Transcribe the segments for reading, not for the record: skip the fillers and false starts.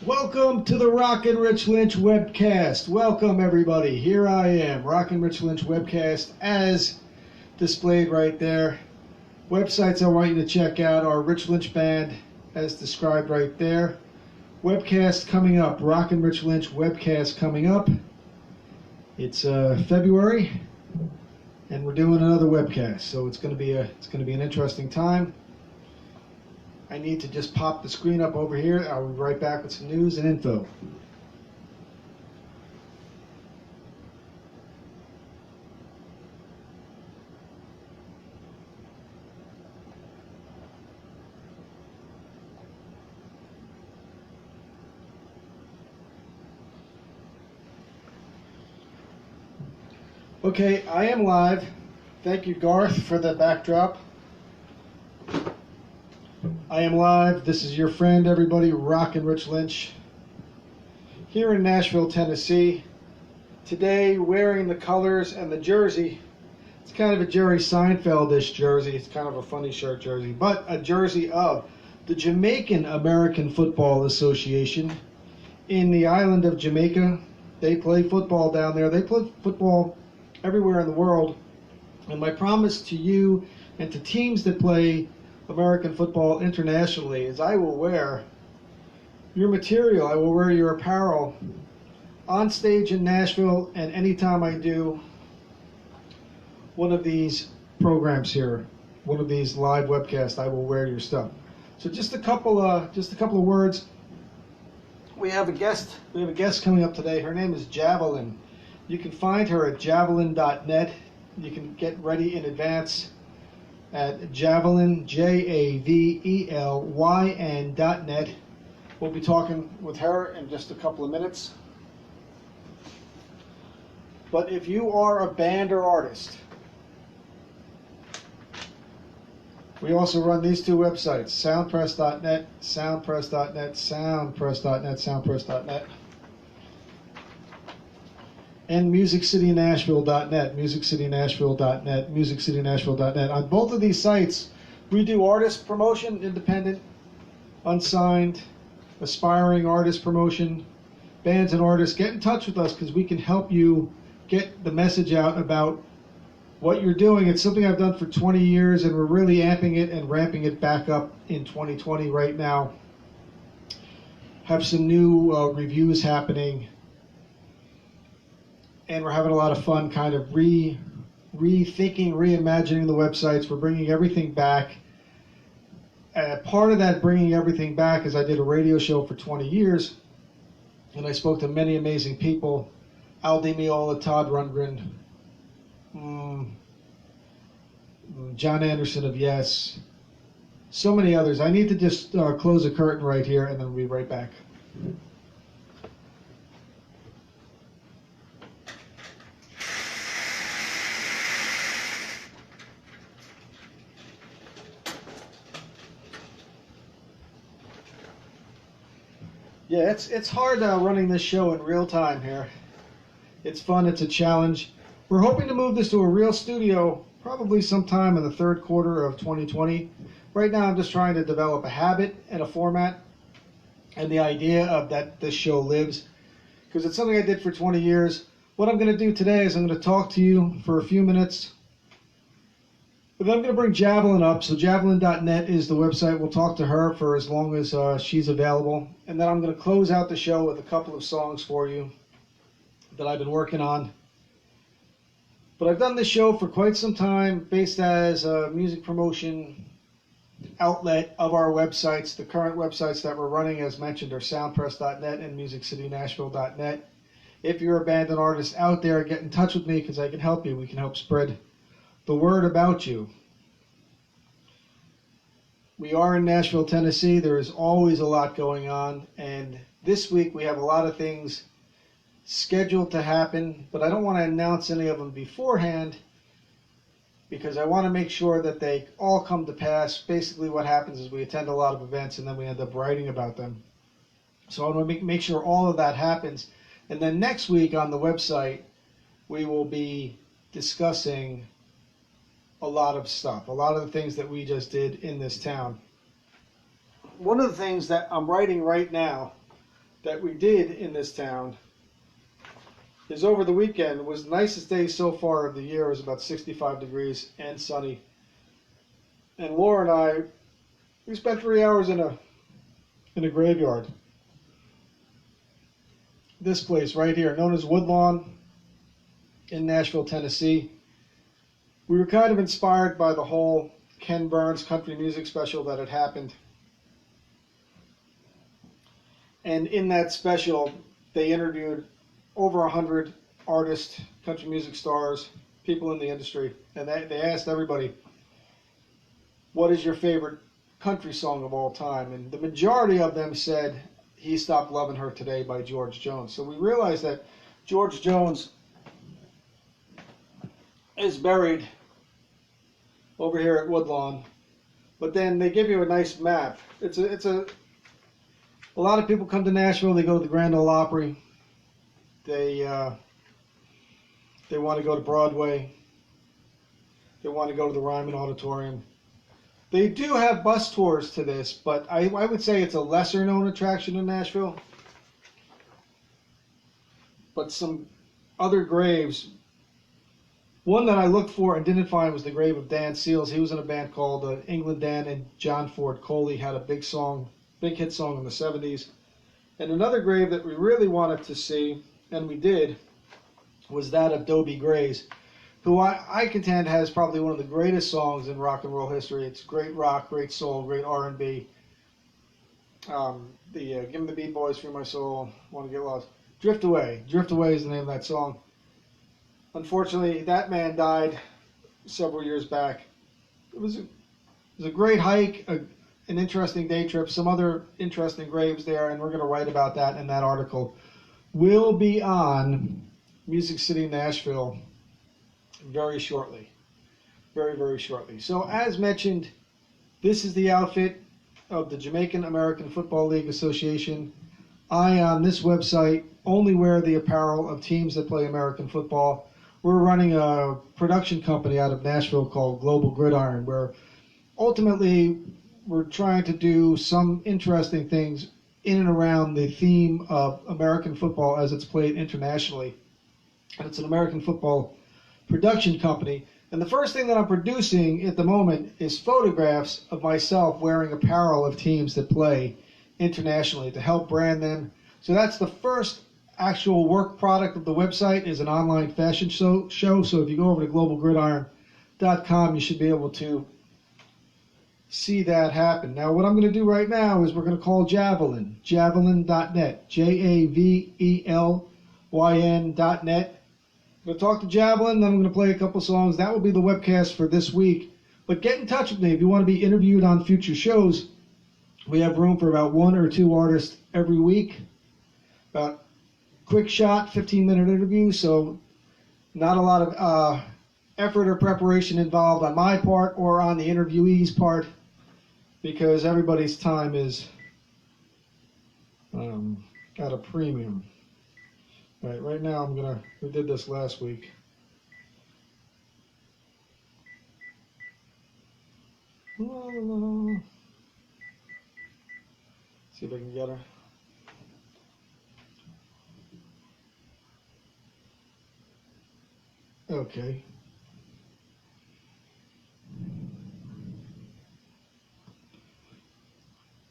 Welcome to the Rockin Rich Lynch Webcast. Welcome everybody. Here I am, Rockin Rich Lynch Webcast, as displayed right there. Websites I want you to check out are Rich Lynch Band, as described right there. Webcast coming up, Rockin Rich Lynch Webcast coming up. It's February, and we're doing another webcast, so it's going to be an interesting time. I need to just pop the screen up over here. I'll be right back with some news and info. Okay, I am live. Thank you, Garth, for the backdrop. I am live. This is your friend, everybody, Rockin Rich Lynch, here in Nashville, Tennessee. Today, wearing the colors and the jersey. It's kind of a Jerry Seinfeld-ish jersey. It's kind of a funny shirt jersey, but a jersey of the Jamaican American Football Association in the island of Jamaica. They play football down there. They play football everywhere in the world. And my promise to you and to teams that play American football internationally is I will wear your material, I will wear your apparel on stage in Nashville, and anytime I do one of these programs here, one of these live webcasts, I will wear your stuff. So just a couple of words. We have a guest coming up today. Her name is Javelin. You can find her at javelin.net. You can get ready in advance at Javelin, JAVELYN.net. We'll be talking with her in just a couple of minutes. But if you are a band or artist, we also run these two websites, soundpress.net, soundpress.net, soundpress.net, soundpress.net. And musiccitynashville.net, musiccitynashville.net, musiccitynashville.net. On both of these sites, we do artist promotion, independent, unsigned, aspiring artist promotion, bands and artists. Get in touch with us because we can help you get the message out about what you're doing. It's something I've done for 20 years, and we're really amping it and ramping it back up in 2020 right now. Have some new reviews happening. And we're having a lot of fun kind of rethinking, reimagining the websites. We're bringing everything back. Part of that bringing everything back is I did a radio show for 20 years, and I spoke to many amazing people. Al Di Meola, Todd Rundgren, John Anderson of Yes, so many others. I need to just close the curtain right here, and then we'll be right back. Yeah, it's hard running this show in real time here. It's fun, it's a challenge. We're hoping to move this to a real studio probably sometime in the third quarter of 2020. Right now I'm just trying to develop a habit and a format and the idea of that this show lives, because it's something I did for 20 years. What I'm going to do today is I'm going to talk to you for a few minutes. But then I'm going to bring Javelin up. So javelin.net is the website. We'll talk to her for as long as she's available. And then I'm going to close out the show with a couple of songs for you that I've been working on. But I've done this show for quite some time, based as a music promotion outlet of our websites. The current websites that we're running, as mentioned, are soundpress.net and musiccitynashville.net. If you're a band and artist out there, get in touch with me because I can help you. We can help spread the word about you. We are in Nashville, Tennessee. There is always a lot going on, and this week we have a lot of things scheduled to happen, but I don't want to announce any of them beforehand because I want to make sure that they all come to pass. Basically what happens is we attend a lot of events and then we end up writing about them. So I want to make sure all of that happens. And then next week on the website, we will be discussing a lot of stuff, a lot of the things that we just did in this town. One of the things that I'm writing right now, that we did in this town is over the weekend. It was the nicest day so far of the year. It was about 65 degrees and sunny. And Laura and I, we spent 3 hours in a graveyard. This place right here, known as Woodlawn in Nashville, Tennessee. We were kind of inspired by the whole Ken Burns country music special that had happened. And in that special, they interviewed over 100 artists, country music stars, people in the industry. And they asked everybody, what is your favorite country song of all time? And the majority of them said, He Stopped Loving Her Today by George Jones. So we realized that George Jones is buried over here at Woodlawn. But then they give you a nice map. A lot of people come to Nashville, they go to the Grand Ole Opry. They want to go to Broadway. They want to go to the Ryman Auditorium. They do have bus tours to this, but I would say it's a lesser known attraction in Nashville. But some other graves. One that I looked for and didn't find was the grave of Dan Seals. He was in a band called England Dan, and John Ford Coley had a big hit song in the 70s. And another grave that we really wanted to see, and we did, was that of Dobie Grays, who I contend has probably one of the greatest songs in rock and roll history. It's great rock, great soul, great R&B. Give 'em the Beat Boys, Free My Soul, Want to Get Lost. Drift Away. Drift Away is the name of that song. Unfortunately, that man died several years back. It was a great hike, an interesting day trip, some other interesting graves there, and we're going to write about that in that article. We'll be on Music City, Nashville very shortly. Very, very shortly. So as mentioned, this is the outfit of the Jamaican American Football League Association. I, on this website, only wear the apparel of teams that play American football. We're running a production company out of Nashville called Global Gridiron, where ultimately we're trying to do some interesting things in and around the theme of American football as it's played internationally. And it's an American football production company. And the first thing that I'm producing at the moment is photographs of myself wearing apparel of teams that play internationally to help brand them. So that's the first actual work product of the website, is an online fashion show. So if you go over to globalgridiron.com, you should be able to see that happen. Now, what I'm going to do right now is we're going to call Javelin, javelin.net, Javelyn.net. I'm going to talk to Javelin, then I'm going to play a couple songs. That will be the webcast for this week. But get in touch with me if you want to be interviewed on future shows. We have room for about 1 or 2 artists every week. About quick shot, 15-minute interview, so not a lot of effort or preparation involved on my part or on the interviewee's part, because everybody's time is at a premium. All right now we did this last week. La, la, la. See if I can get her. Okay.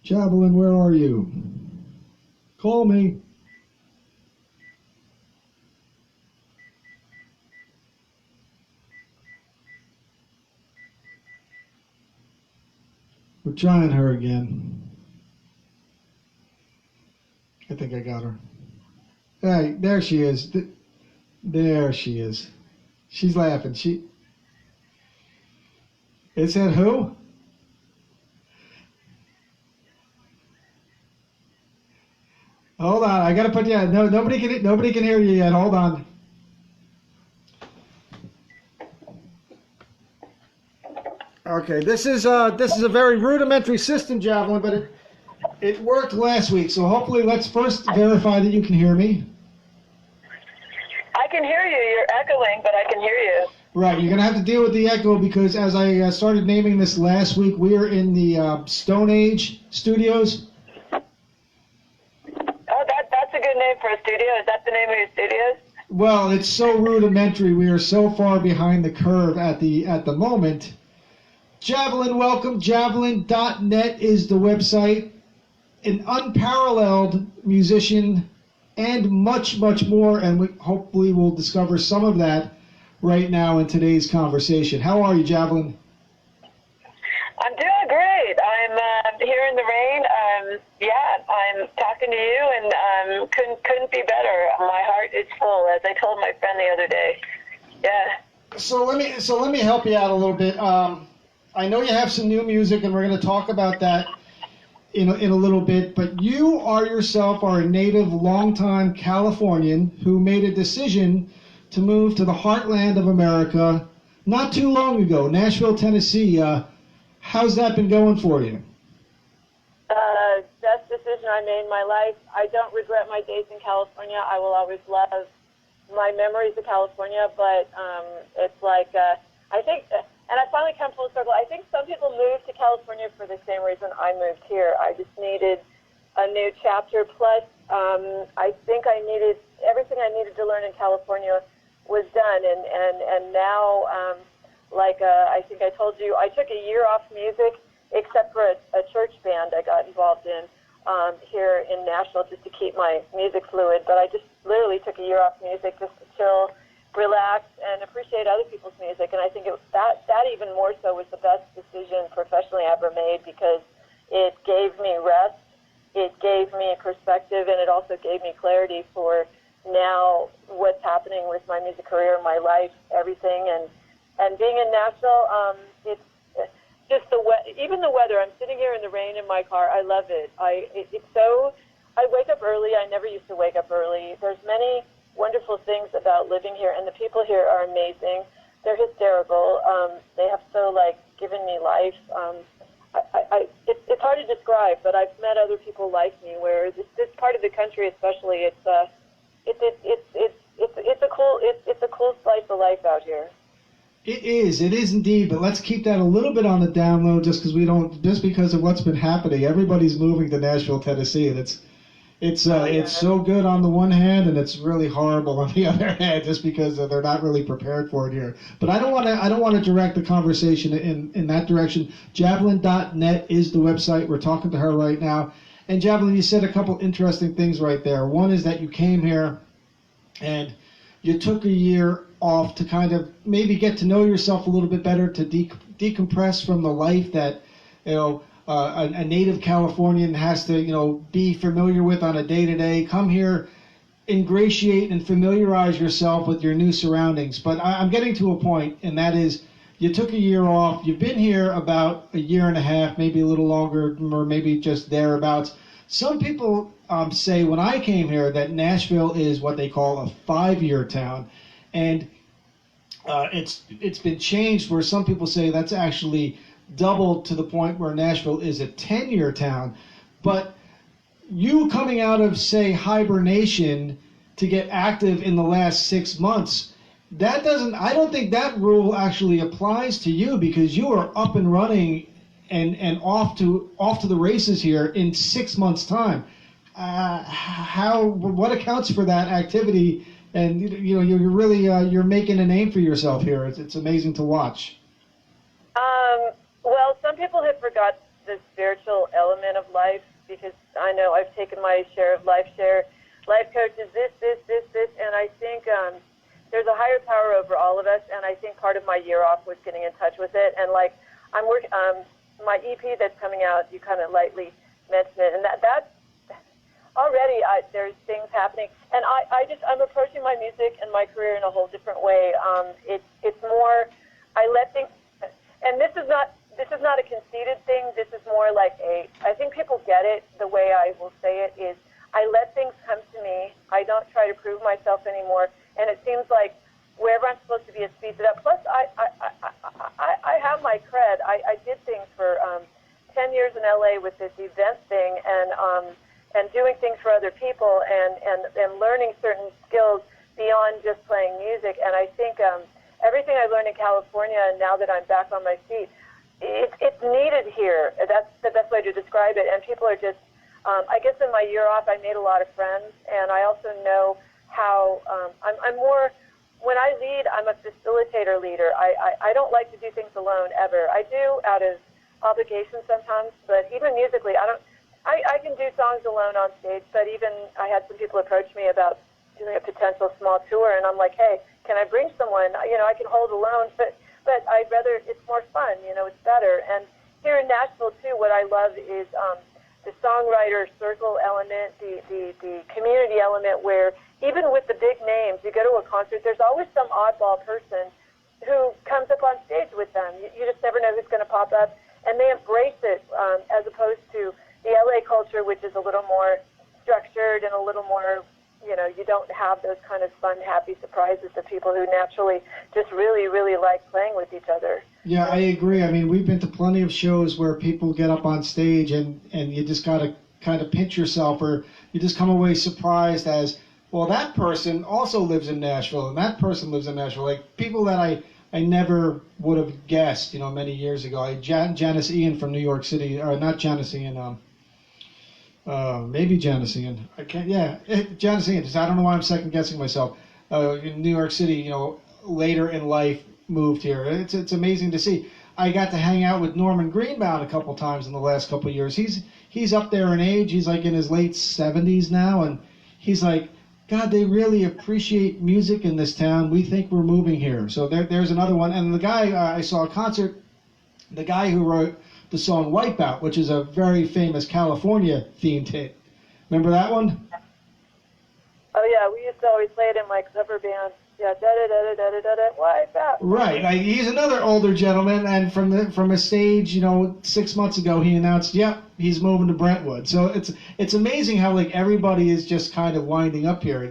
Javelin, where are you? Call me. We're trying her again. I think I got her. Hey, there she is. There she is. She's laughing. It said who? Hold on, I gotta put you. No, nobody can hear you yet. Hold on. Okay, this is a very rudimentary system, Javelin, but it worked last week. So hopefully, let's first verify that you can hear me. I can hear you. You're echoing, but I can hear you. Right, you're going to have to deal with the echo because as I started naming this last week, we are in the Stone Age studios. Oh, Is that the name of your studios? Well, it's so rudimentary. We are so far behind the curve at the moment. Javelin, welcome. Javelin.net is the website. An unparalleled musician and much, much more, and we hopefully we'll discover some of that right now in today's conversation. How are you, Javelin? I'm doing great. I'm here in the rain. I'm talking to you, and couldn't be better. My heart is full, as I told my friend the other day. Yeah. So let me help you out a little bit. I know you have some new music, and we're going to talk about that in a little bit. But you yourself are a native, longtime Californian who made a decision to move to the heartland of America not too long ago, Nashville, Tennessee. How's that been going for you? Best decision I made in my life. I don't regret my days in California. I will always love my memories of California, but it's like, I think, and I finally come full circle, I think some people move to California for the same reason I moved here. I just needed a new chapter, plus I think I needed, everything I needed to learn in California was done, and now, I think I told you, I took a year off music, except for a church band I got involved in here in Nashville just to keep my music fluid. But I just literally took a year off music just to chill, relax, and appreciate other people's music. And I think that even more so was the best decision professionally I ever made, because it gave me rest, it gave me perspective, and it also gave me clarity for now what's happening with my music career, my life, everything. And being in Nashville, it's just even the weather. I'm sitting here in the rain in my car. I love it. I wake up early. I never used to wake up early. There's many wonderful things about living here, and the people here are amazing. They're hysterical. They have so given me life. It's hard to describe, but I've met other people like me. Where this part of the country, especially, it's a cool slice of life out here. It is indeed, but let's keep that a little bit on the down low, just because of what's been happening. Everybody's moving to Nashville, Tennessee, and it's so good on the one hand, and it's really horrible on the other hand, just because they're not really prepared for it here. But I don't want to direct the conversation in that direction. Javelin.net is the website. We're talking to her right now, and Javelin, you said a couple interesting things right there. One is that you came here and you took a year off to kind of maybe get to know yourself a little bit better, to decompress from the life that a native Californian has to be familiar with on a day-to-day. Come here, ingratiate and familiarize yourself with your new surroundings. But I'm getting to a point, and that is you took a year off. You've been here about a year and a half, maybe a little longer, or maybe just thereabouts. Some people say when I came here that Nashville is what they call a 5-year town. And it's been changed where some people say that's actually doubled to the point where Nashville is a 10-year town. But you coming out of, say, hibernation to get active in the last 6 months, I don't think that rule actually applies to you, because you are up and running and off to the races here in 6 months' time. What accounts for that activity? And you're really you're making a name for yourself here. It's amazing to watch. Well, some people have forgot the spiritual element of life, because I know I've taken my share of life coaches, this, and I think there's a higher power over all of us. And I think part of my year off was getting in touch with it. And I'm working my EP that's coming out. You kind of lightly mentioned it, and that's already there's things happening, and I'm approaching my music and my career in a whole different way. It's more, I let things, and this is not a conceited thing. This is more I think people get it. The way I will say it is, I let things come to me. I don't try to prove myself anymore, and it seems like wherever I'm supposed to be, it speeds it up. Plus, I have my cred. I did things for 10 years in LA with this event thing, and doing things for other people, and learning certain skills beyond just playing music. And I think everything I learned in California, and now that I'm back on my feet, it's needed here. That's the best way to describe it. And people are just, I guess in my year off, I made a lot of friends, and I also know how I'm more, when I lead, I'm a facilitator leader. I don't like to do things alone ever. I do out of obligation sometimes, but even musically, I can do songs alone on stage, but even I had some people approach me about doing a potential small tour, and I'm like, hey, can I bring someone? I can hold alone, but I'd rather, it's more fun, it's better. And here in Nashville, too, what I love is the songwriter circle element, the community element, where even with the big names, you go to a concert, there's always some oddball person who comes up on stage with them. You just never know who's going to pop up, and they embrace it as opposed to the LA culture, which is a little more structured and a little more, you don't have those kind of fun, happy surprises of people who naturally just really, really like playing with each other. Yeah, I agree. I mean, we've been to plenty of shows where people get up on stage and you just got to kind of pinch yourself, or you just come away surprised as, well, that person also lives in Nashville and that person lives in Nashville. Like people that I never would have guessed, many years ago. Janice Ian from New York City, or not Janice Ian, maybe Janice Ian. I can't. Yeah, Janice Ian. I don't know why I'm second guessing myself. In New York City, later in life moved here. It's amazing to see. I got to hang out with Norman Greenbaum a couple times in the last couple of years. He's up there in age. He's like in his late 70s now, and he's like, God, they really appreciate music in this town. We think we're moving here. So there's another one. And the guy I saw a concert, the guy who wrote the song Wipeout, which is a very famous California themed hit. Remember that one? Oh yeah, we used to always play it in my cover band. Yeah, da-da-da-da-da-da-da, Wipeout. Right. He's another older gentleman, and from a stage, 6 months ago, he announced, yep, he's moving to Brentwood. So it's amazing how like everybody is just kind of winding up here.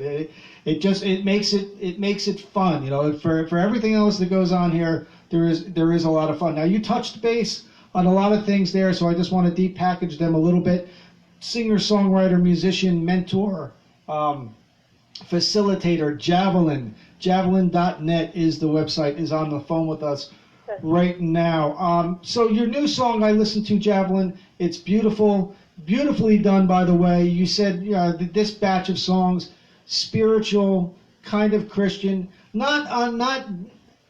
It makes it fun. For everything else that goes on here, there is a lot of fun. Now you touched base on a lot of things there, so I just want to depackage them a little bit. Singer, songwriter, musician, mentor, facilitator, Javelin.net is the website, is on the phone with us right now. So your new song I listened to, Javelin, it's beautiful, beautifully done, by the way. You said this batch of songs, spiritual, kind of Christian, not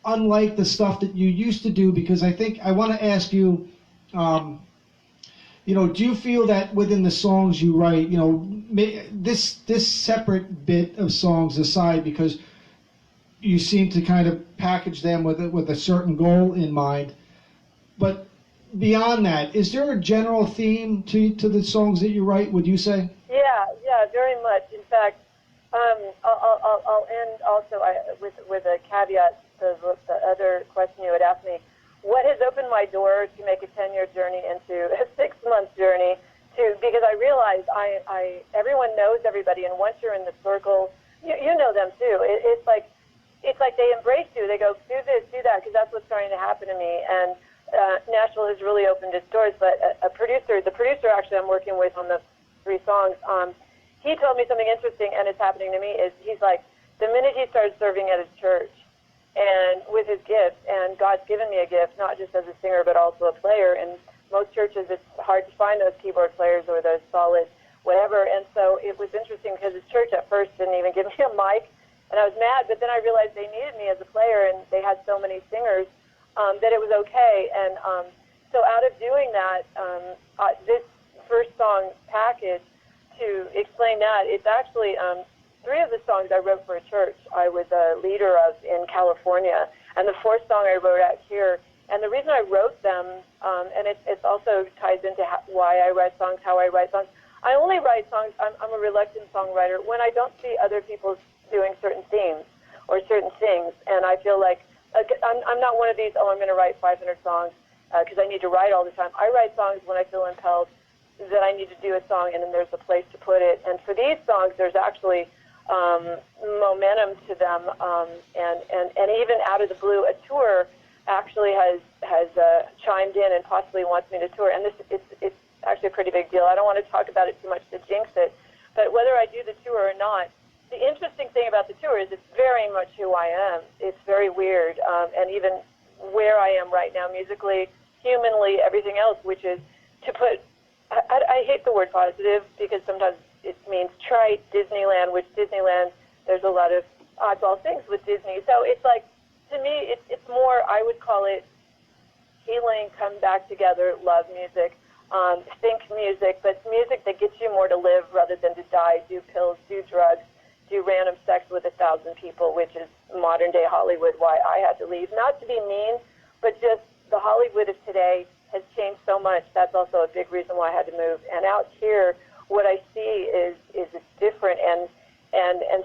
unlike the stuff that you used to do, because I want to ask you, do you feel that within the songs you write, this separate bit of songs aside, because you seem to kind of package them with a certain goal in mind, but beyond that, is there a general theme to the songs that you write, would you say? Yeah, very much. In fact, I'll end also with a caveat to the other question you had asked me. What has opened my door to make a 10-year journey into a 6-month journey because I realized everyone knows everybody, and once you're in the circle, you know them too. It's like they embrace you. They go, do this, do that, because that's what's starting to happen to me. And Nashville has really opened its doors. But the producer actually I'm working with on the 3 songs, he told me something interesting, and it's happening to me, is he's like, the minute he started serving at his church, and with his gift, and God's given me a gift, not just as a singer, but also a player. And most churches, it's hard to find those keyboard players or those solid whatever. And so it was interesting because his church at first didn't even give me a mic, and I was mad. But then I realized they needed me as a player, and they had so many singers that it was okay. And so out of doing that, this first song package, to explain that, it's actually 3 of the songs I wrote for a church I was a leader of in California, and the 4th song I wrote out here. And the reason I wrote them, and it also ties into why I write songs, how I write songs. I only write songs, I'm a reluctant songwriter, when I don't see other people doing certain themes or certain things. And I feel like, I'm not one of these, I'm going to write 500 songs because I need to write all the time. I write songs when I feel impelled that I need to do a song, and then there's a place to put it. And for these songs, there's actually momentum to them, and even out of the blue, a tour actually has chimed in and possibly wants me to tour, and it's actually a pretty big deal. I don't want to talk about it too much to jinx it, but whether I do the tour or not, the interesting thing about the tour is it's very much who I am. It's very weird, and even where I am right now musically, humanly, everything else, which is to put, I hate the word positive because sometimes it means trite Disneyland, which Disneyland there's a lot of oddball things with Disney. So it's like, to me, it's more, I would call it healing, come back together, love music, think music, but music that gets you more to live rather than to die, do pills, do drugs, do random sex with 1,000 people, which is modern day Hollywood, why I had to leave. Not to be mean, but just the Hollywood of today has changed so much. That's also a big reason why I had to move. And out here, what I see is it's different. And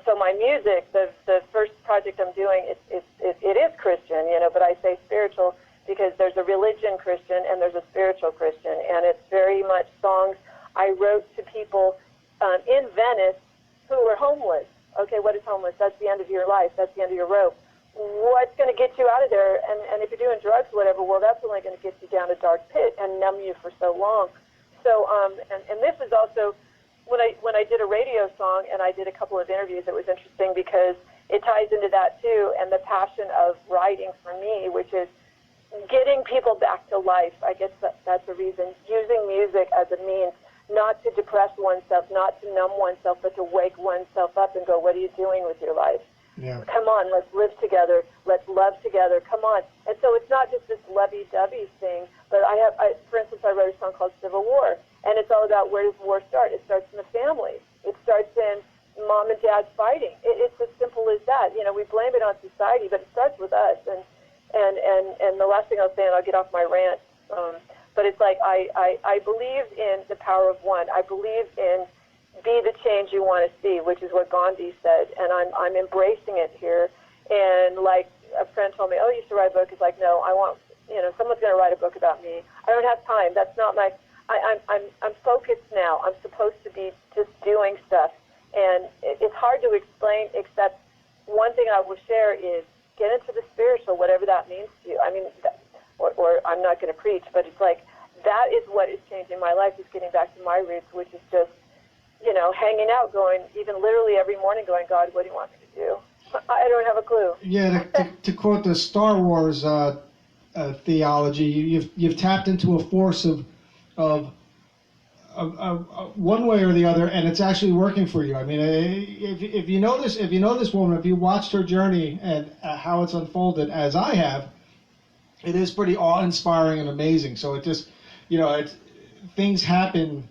so my music, the first project I'm doing, it is Christian, but I say spiritual because there's a religion Christian and there's a spiritual Christian. And it's very much songs I wrote to people in Venice who were homeless. Okay, what is homeless? That's the end of your life. That's the end of your rope. What's going to get you out of there? And if you're doing drugs or whatever, well, that's only going to get you down a dark pit and numb you for so long. So, and this is also, when I did a radio song and I did a couple of interviews, it was interesting because it ties into that too, and the passion of writing for me, which is getting people back to life. I guess that's the reason. Using music as a means not to depress oneself, not to numb oneself, but to wake oneself up and go, what are you doing with your life? Yeah. Come on, let's live together. Let's love together. Come on. And so it's not just this lovey-dovey thing, but for instance, I wrote a song called Civil War, and it's all about where does war start? It starts in the family. It starts in mom and dad fighting. It's as simple as that. We blame it on society, but it starts with us. And the last thing I'll say, and I'll get off my rant, but it's like I believe in the power of one. I believe in be the change you want to see, which is what Gandhi said, and I'm embracing it here. And like a friend told me, oh, you should write a book. It's like, no, I want, someone's going to write a book about me. I don't have time. That's not my. I'm focused now. I'm supposed to be just doing stuff, and it's hard to explain. Except one thing I will share is get into the spiritual, whatever that means to you. I mean, or I'm not going to preach, but it's like that is what is changing my life. Is getting back to my roots, which is just hanging out, going even literally every morning, going, God, what do you want me to do? I don't have a clue. Yeah, to quote the Star Wars theology, you've tapped into a force of one way or the other, and it's actually working for you. I mean, if you know this woman, if you watched her journey and how it's unfolded, as I have, it is pretty awe-inspiring and amazing. So it just, things happen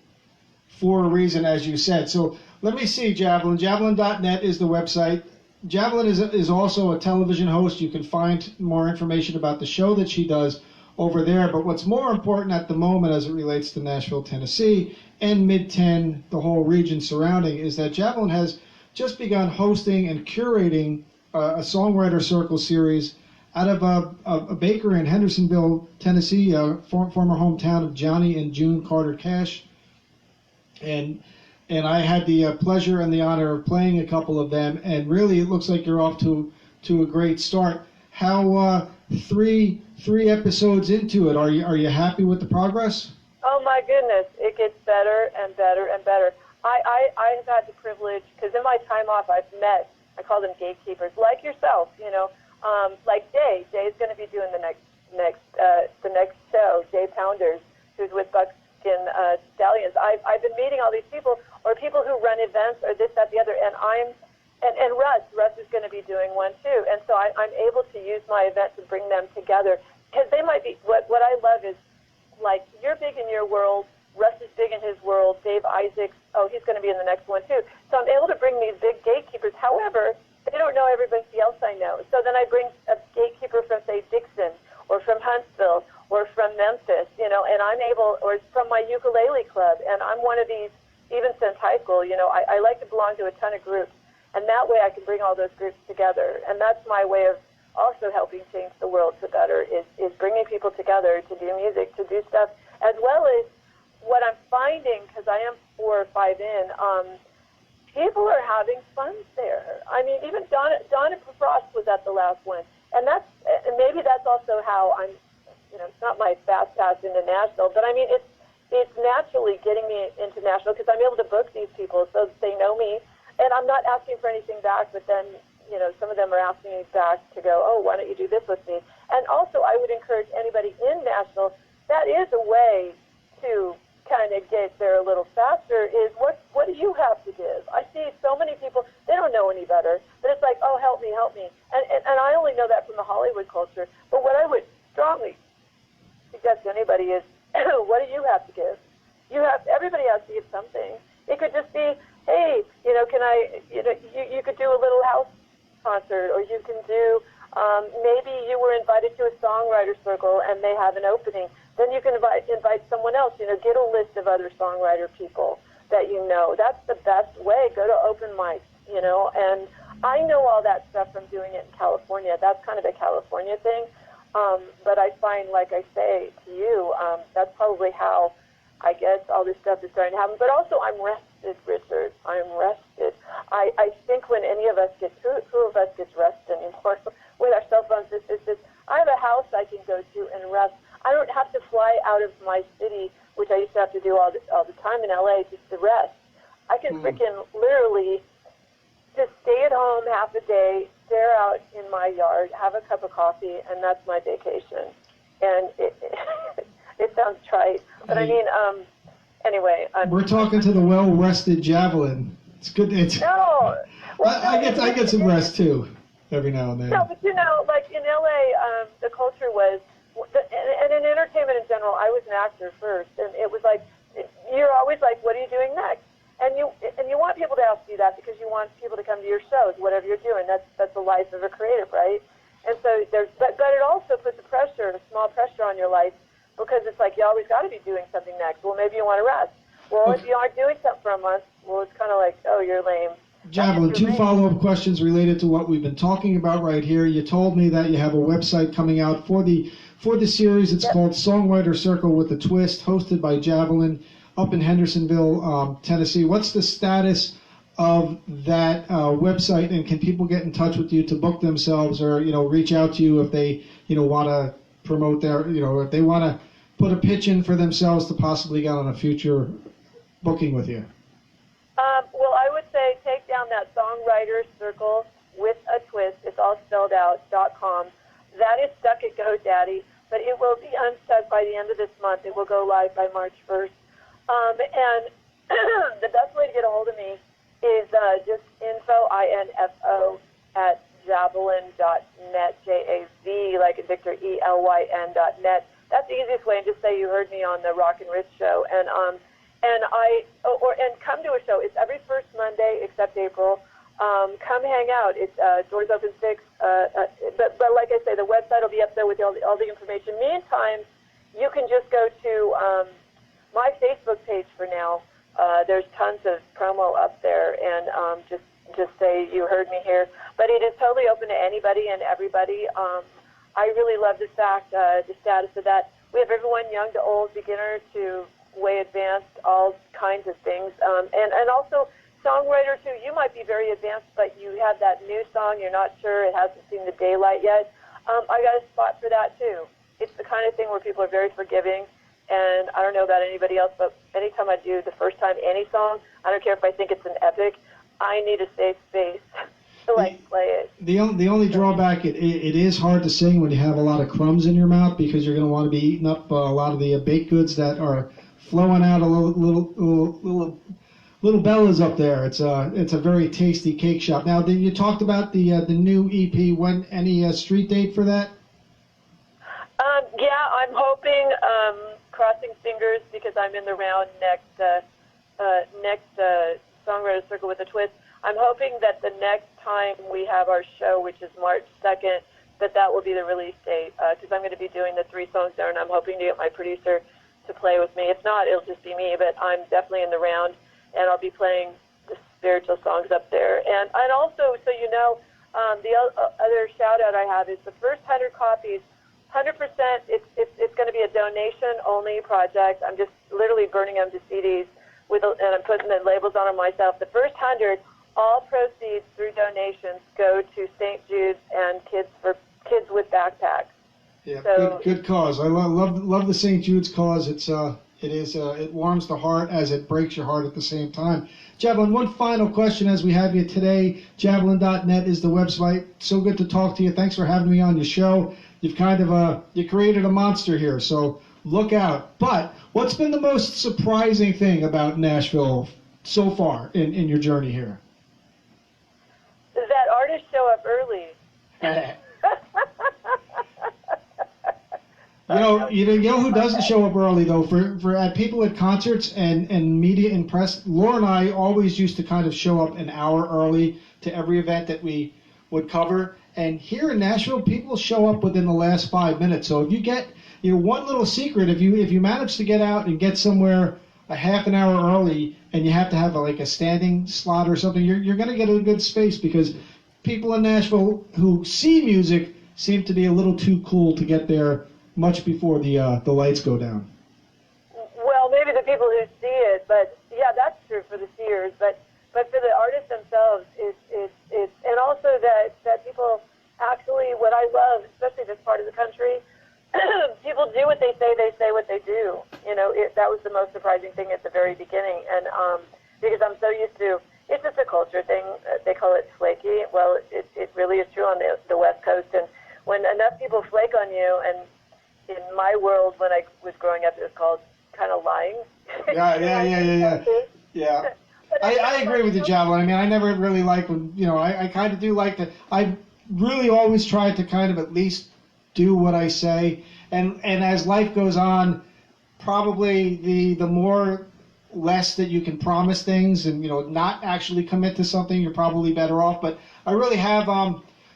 for a reason, as you said. So let me see, Javelin. Javelin.net is the website. Javelin is also a television host. You can find more information about the show that she does over there. But what's more important at the moment as it relates to Nashville, Tennessee, and Mid-10, the whole region surrounding, is that Javelin has just begun hosting and curating a songwriter circle series out of a baker in Hendersonville, Tennessee, former hometown of Johnny and June Carter Cash. And I had the pleasure and the honor of playing a couple of them, and really it looks like you're off to a great start. How three episodes into it, are you happy with the progress? Oh my goodness, it gets better and better and better. I've had the privilege, because in my time off I've met, I call them gatekeepers, like yourself, like Jay. Jay's going to be doing the next show, Jay Pounders, who's with Buckskin Stallions. I've been meeting all these people, or people who run events, or this, that, the other, and Russ is going to be doing one too, and so I'm able to use my event to bring them together, because they might be, what I love is, like, you're big in your world, Russ is big in his world, Dave Isaacs, he's going to be in the next one too, so I'm able to bring these big gatekeepers. However, they don't know everybody else I know, so then I bring a gatekeeper from, say, Dixon, or from Huntsville, or from Memphis, and I'm able, or from my ukulele club, and I'm one of these, even since high school, I like to belong to a ton of groups, and that way I can bring all those groups together, and that's my way of also helping change the world to better, is bringing people together to do music, to do stuff, as well as what I'm finding, because I am 4 or 5 in, people are having fun there. I mean, even Donna Frost was at the last one, and maybe that's also how I'm, it's not my fast pass into Nashville, but I mean, it's naturally getting me into Nashville, because I'm able to book these people so that they know me, and I'm not asking for anything back, but then, some of them are asking me back to go, oh, why don't you do this with me? And also, I would encourage anybody in Nashville, that is a way to kind of get there a little faster is what do you have to give? I see so many people, they don't know any better, but it's like, oh, help me. And I only know that from the Hollywood culture. But what I would strongly suggest to anybody is, what do you have to give? Everybody has to give something. It could just be, hey, can I, you could do a little house concert, or you can do, maybe you were invited to a songwriter circle and they have an opening. Then you can invite someone else, get a list of other songwriter people that you know. That's the best way. Go to open mics, and I know all that stuff from doing it in California. That's kind of a California thing. But I find, like I say to you, that's probably how I guess all this stuff is starting to happen. But also, I'm rested, Richard. I'm rested. I think when any of us gets, who of us gets rest anymore with our cell phones? I have a house I can go to and rest. I don't have to fly out of my city, which I used to have to do all the time in LA, just to rest. I can freaking literally just stay at home half a day, stare out in my yard, have a cup of coffee, and that's my vacation. And it sounds trite, but I mean, anyway. We're talking to the well-rested Javelin. It's good. No. Well, I get some rest too, every now and then. No, but like in LA, the culture was, and in entertainment in general, I was an actor first, and it was like, you're always like, what are you doing next? And you want people to ask you that because you want people to come to your shows, whatever you're doing. That's the life of a creative, right? And so but it also puts a small pressure on your life, because it's like you always got to be doing something next. Well, maybe you want to rest. Well, if you aren't doing something for a month, well, it's kind of like, oh, you're lame. Javelin, two follow-up questions related to what we've been talking about right here. You told me that you have a website coming out for the series. It's called Songwriter Circle with a Twist, hosted by Javelin up in Hendersonville, Tennessee. What's the status of that website, and can people get in touch with you to book themselves, or reach out to you if they want to promote their if they want to put a pitch in for themselves to possibly get on a future booking with you? Well, I would say take down that Songwriter Circle with a Twist. It's all spelled out, .com. That is stuck at GoDaddy, but it will be unstuck by the end of this month. It will go live by March 1st. And the best way to get a hold of me is just info, at javelin.net, J-A-V, like in Victor, E-L-Y-N.net. That's the easiest way, and just say you heard me on the Rockin Rich show. And come to a show. It's every first Monday except April. Come hang out. It's doors open 6. But like I say, the website will be up there with all the information. Meantime, you can just go to my Facebook page for now. There's tons of promo up there, and just say you heard me here. But it is totally open to anybody and everybody. I really love the status of that. We have everyone, young to old, beginner to way advanced, all kinds of things. And also songwriter too. You might be very advanced, but you have that new song, you're not sure, it hasn't seen the daylight yet. I got a spot for that too. It's the kind of thing where people are very forgiving. And I don't know about anybody else, but anytime I do the first time any song, I don't care if I think it's an epic, I need a safe space to play it. The only drawback, it is hard to sing when you have a lot of crumbs in your mouth, because you're going to want to be eating up a lot of the baked goods that are flowing out a little bellas up there. It's a very tasty cake shop. Now, you talked about the new EP. When any street date for that? Yeah, I'm hoping, crossing fingers, because I'm in the round next Songwriter Circle with a Twist. I'm hoping that the next time we have our show, which is March 2nd, that will be the release date, because I'm going to be doing the 3 songs there, and I'm hoping to get my producer to play with me. If not, it'll just be me, but I'm definitely in the round, and I'll be playing the spiritual songs up there. And also, so you know, the other shout-out I have is the first 100 copies, 100%, it's going to be a donation-only project. I'm just literally burning them to CDs, and I'm putting the labels on them myself. The first 100, all proceeds through donations go to St. Jude's and Kids with Backpacks. Yeah, so, good cause. I love the St. Jude's cause. It warms the heart as it breaks your heart at the same time. Javelin, one final question as we have you today. Javelin.net is the website. So good to talk to you. Thanks for having me on your show. You've kind of you created a monster here. So look out. But what's been the most surprising thing about Nashville so far in your journey here? That artists show up early. You know who doesn't show up early though? For people at concerts and media and press, Laura and I always used to kind of show up an hour early to every event that we would cover. And here in Nashville, people show up within the last 5 minutes. So if you get, one little secret, if you manage to get out and get somewhere a half an hour early, and you have to have a standing slot or something, you're going to get a good space, because people in Nashville who see music seem to be a little too cool to get there much before the lights go down. Well, maybe the people who see it, but yeah, that's true for the seers. But for the artists themselves, it's and also that people actually, what I love, especially this part of the country, people do what they say what they do. That was the most surprising thing at the very beginning, and because I'm so used to, it's just a culture thing. They call it flaky. Well, it really is true on the West Coast, and when enough people flake on you, and in my world, when I was growing up, it was called kind of lying. Yeah. I agree with you, Javelin. I mean, I never really liked when, I kind of do like to, I really always try to kind of at least do what I say. And as life goes on, probably the more less that you can promise things and, not actually commit to something, you're probably better off. But I really have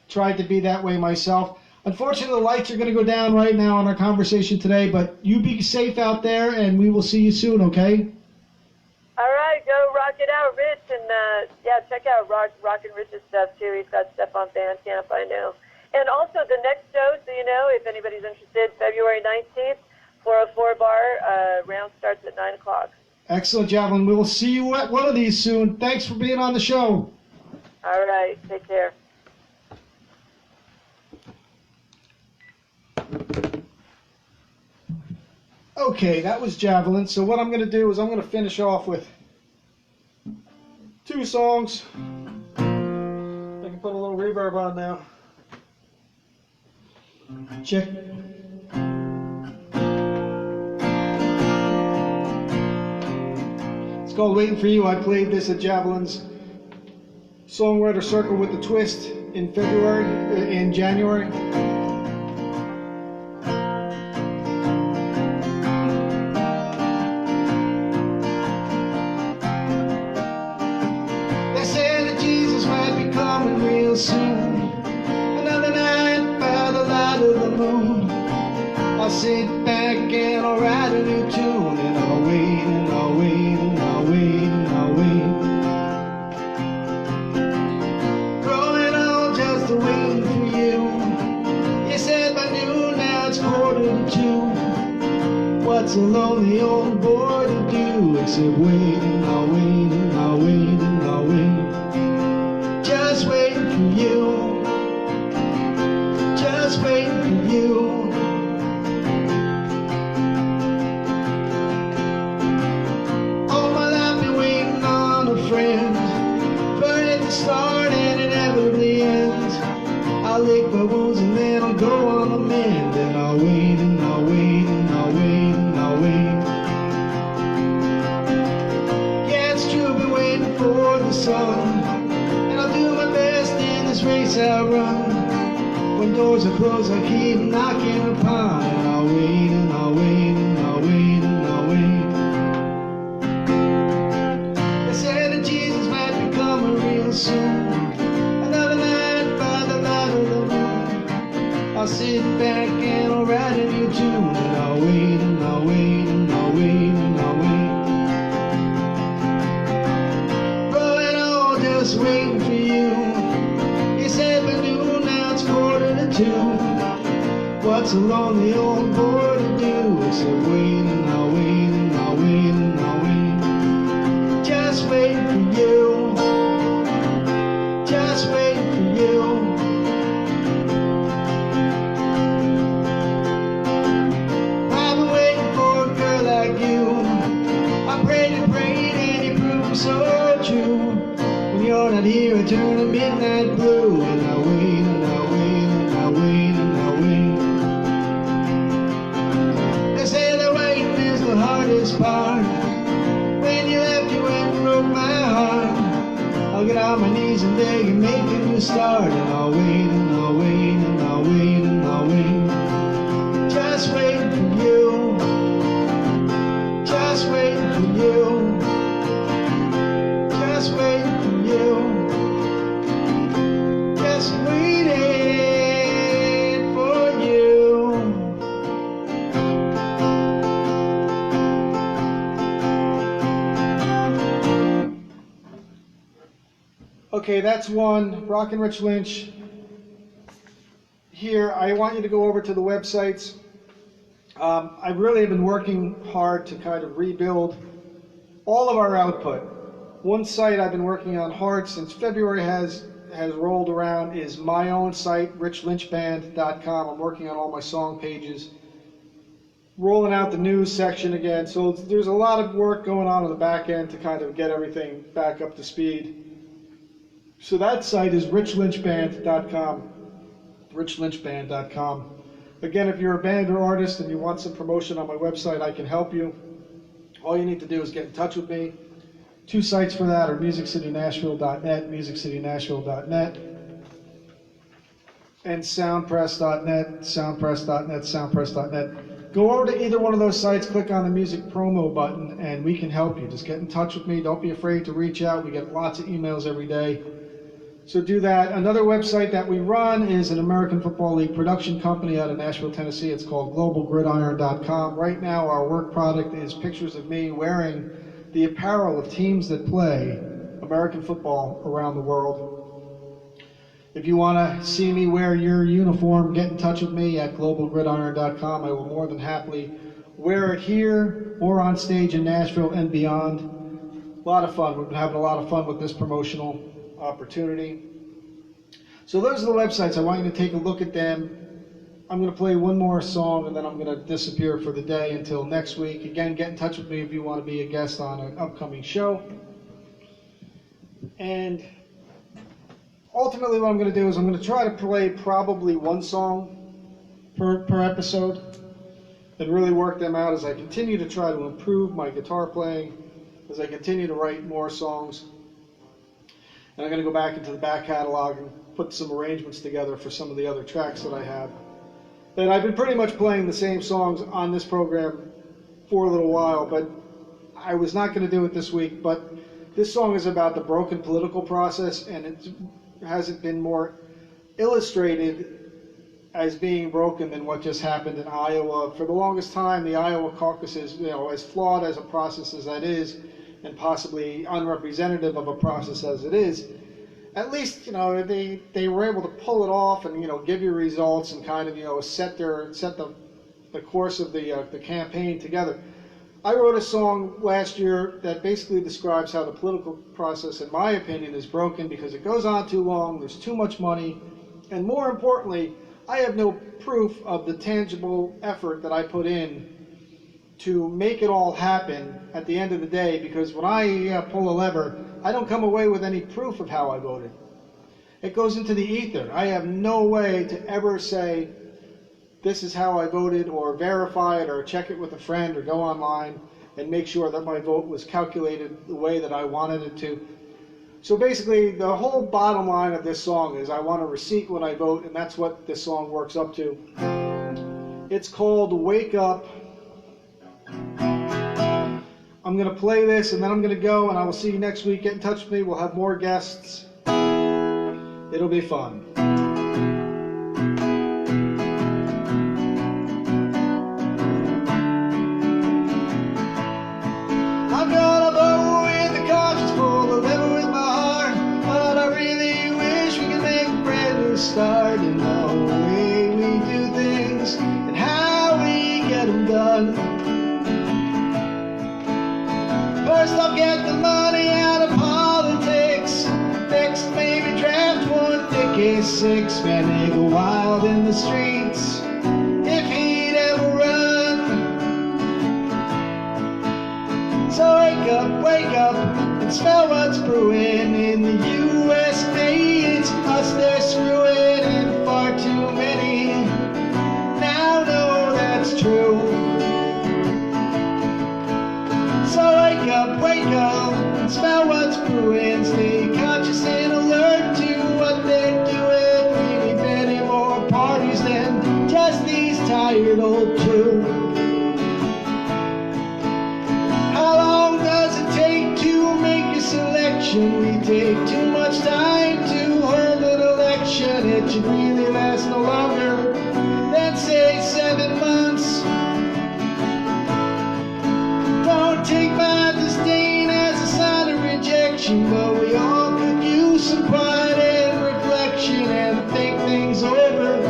tried to be that way myself. Unfortunately, the lights are going to go down right now on our conversation today, but you be safe out there, and we will see you soon, okay? All right, go rock it out, Rich, and check out Rockin Rich's stuff, too. He's got stuff on Bandcamp, I know. And also, the next show, so you know, if anybody's interested, February 19th, 404 Bar, round starts at 9 o'clock. Excellent, Javelin. We will see you at one of these soon. Thanks for being on the show. All right, take care. Okay, that was Javelin. So what I'm going to do is I'm going to finish off with 2 songs. I can put a little reverb on now. Check. It's called Waiting for You. I played this at Javelin's Songwriter Circle with the Twist in January. Soon, another night by the light of the moon, I'll sit back and I'll write a new tune, and I'll wait and I'll wait and I'll wait and I'll wait. Growing old just waiting for you. You said by noon, now it's 1:45. What's a lonely old boy to do except wait and I'll wait and I'll wait and I'll wait. Just waiting for you, just waiting for you. All my life been waiting on a friend, for it to start and inevitably end. I'll lick my wounds and then I'll go on the mend, and I'll wait and I'll wait and I'll wait and I'll wait. Yeah, it's true, been waiting for the sun. Race I run. When doors are closed, I keep knocking upon, and I'll wait and I'll wait and I'll wait and I'll wait. They said that Jesus might be coming real soon. Another night by the light of the moon, I'll sit back and I'll write a new tune, and I'll wait and I'll wait and I'll wait and I'll wait. Growing old, just waiting for you. Said by noon, now it's 1:45. What's a lonely old boy to do except wait and I'll wait and I'll wait and I'll wait. Just waiting for you, just waiting for you. I've been waiting for a girl like you. I prayed and prayed and you proved so true. When you're not here, I turn to midnight blue, and I wait and I wait and I wait and I wait. They say that this part. When you left, you went and broke my heart. I'll get on my knees and beg and make a new start. And I'll wait and I'll wait and I'll wait and I'll wait. Just waiting for you. Just waiting for you. Just waiting for you. Just waiting for you. Okay, that's one. Rockin Rich Lynch. Here, I want you to go over to the websites. I really have been working hard to kind of rebuild all of our output. One site I've been working on hard since February has rolled around is my own site, richlynchband.com. I'm working on all my song pages, rolling out the news section again. So there's a lot of work going on the back end to kind of get everything back up to speed. So that site is richlynchband.com. richlynchband.com. Again, if you're a band or artist and you want some promotion on my website, I can help you. All you need to do is get in touch with me. Two sites for that are musiccitynashville.net, musiccitynashville.net, and soundpress.net, soundpress.net, soundpress.net. Go over to either one of those sites, click on the music promo button, and we can help you. Just get in touch with me. Don't be afraid to reach out. We get lots of emails every day. So do that. Another website that we run is an American Football League production company out of Nashville, Tennessee. It's called globalgridiron.com. Right now our work product is pictures of me wearing the apparel of teams that play American football around the world. If you want to see me wear your uniform, get in touch with me at globalgridiron.com. I will more than happily wear it here or on stage in Nashville and beyond. A lot of fun. We've been having a lot of fun with this promotional opportunity. So those are the websites. I want you to take a look at them. I'm going to play one more song and then I'm going to disappear for the day until next week. Again, get in touch with me if you want to be a guest on an upcoming show. And ultimately what I'm going to do is I'm going to try to play probably one song per episode and really work them out as I continue to try to improve my guitar playing, as I continue to write more songs. And I'm going to go back into the back catalog and put some arrangements together for some of the other tracks that I have. And I've been pretty much playing the same songs on this program for a little while, but I was not going to do it this week. But this song is about the broken political process, and it hasn't been more illustrated as being broken than what just happened in Iowa. For the longest time, the Iowa caucus is, as flawed as a process as that is, and possibly unrepresentative of a process as it is, at least they were able to pull it off and give you results and kind of set the course of the campaign together. I wrote a song last year that basically describes how the political process, in my opinion, is broken because it goes on too long, there's too much money, and more importantly, I have no proof of the tangible effort that I put in to make it all happen at the end of the day, because when I pull a lever, I don't come away with any proof of how I voted. It goes into the ether. I have no way to ever say, this is how I voted, or verify it, or check it with a friend, or go online and make sure that my vote was calculated the way that I wanted it to. So basically, the whole bottom line of this song is I want a receipt when I vote, and that's what this song works up to. It's called Wake Up. I'm going to play this and then I'm going to go, and I will see you next week. Get in touch with me. We'll have more guests. It'll be fun. I'm gonna vote with the conscience full, a liver with my heart, but I really wish we could make a brand new start in the way we do things and how we get them done. First I'll get the money out of politics. Next maybe draft one Nicky Six. Man, they go wild in the streets if he'd ever run. So wake up and smell what's brewing in the USA. It's us they're screwing in far too many. Now know that's true. tired old two. How long does it take to make a selection? We take too much time to hold an election. It should really last no longer than say 7 months. Don't take my disdain as a sign of rejection, but we all could use some quiet and reflection and think things over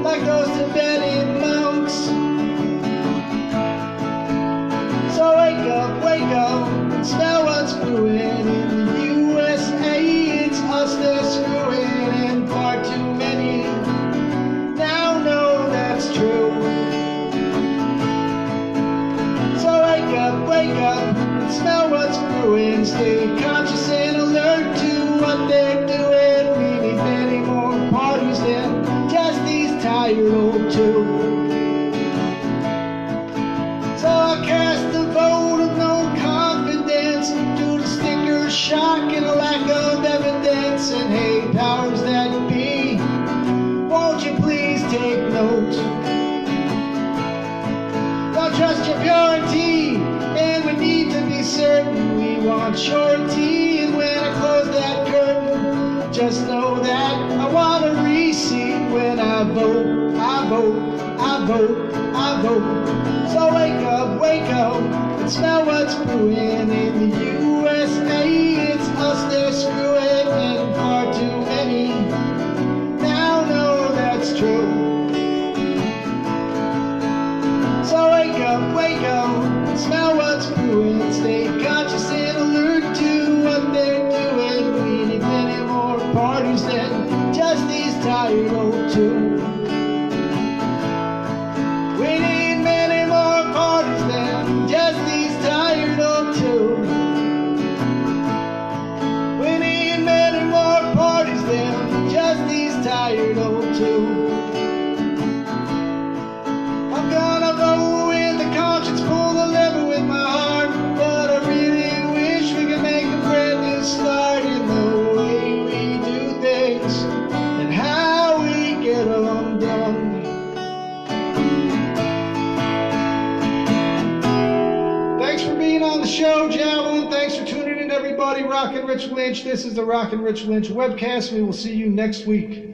like those Tibetan monks. So wake up, and smell what's brewing in the USA. It's us they're screwing, and far too many now know that's true. So wake up, and smell what's brewing. Stay conscious and alert to what they're doing. We need many more parties than just these tired old two. So I cast a vote of no confidence due to sticker shock and a lack of evidence. And hey, powers that be, won't you please take note? Don't trust your purity, and we need to be certain we want surety. And when I close that curtain, just know that I want a receipt. When I vote, I vote, I vote, I vote. So wake up, and smell what's brewing in the USA. It's us they're screwing, and far too many now know that's true. So wake up, and smell what's brewing. Stay conscious and alert to what they're doing. We need many more parties than just these tired old two. We need many more parties than just these tired old two. We need many more parties than just these tired old two. I'm gonna vote with the conscience, pull the lever with my heart, but I really wish we could make a brand new start in the way we do things and how we get them done. Thanks for being on the show, Javelin. Thanks for tuning in, everybody. Rockin Rich Lynch. This is the Rockin Rich Lynch webcast. We will see you next week.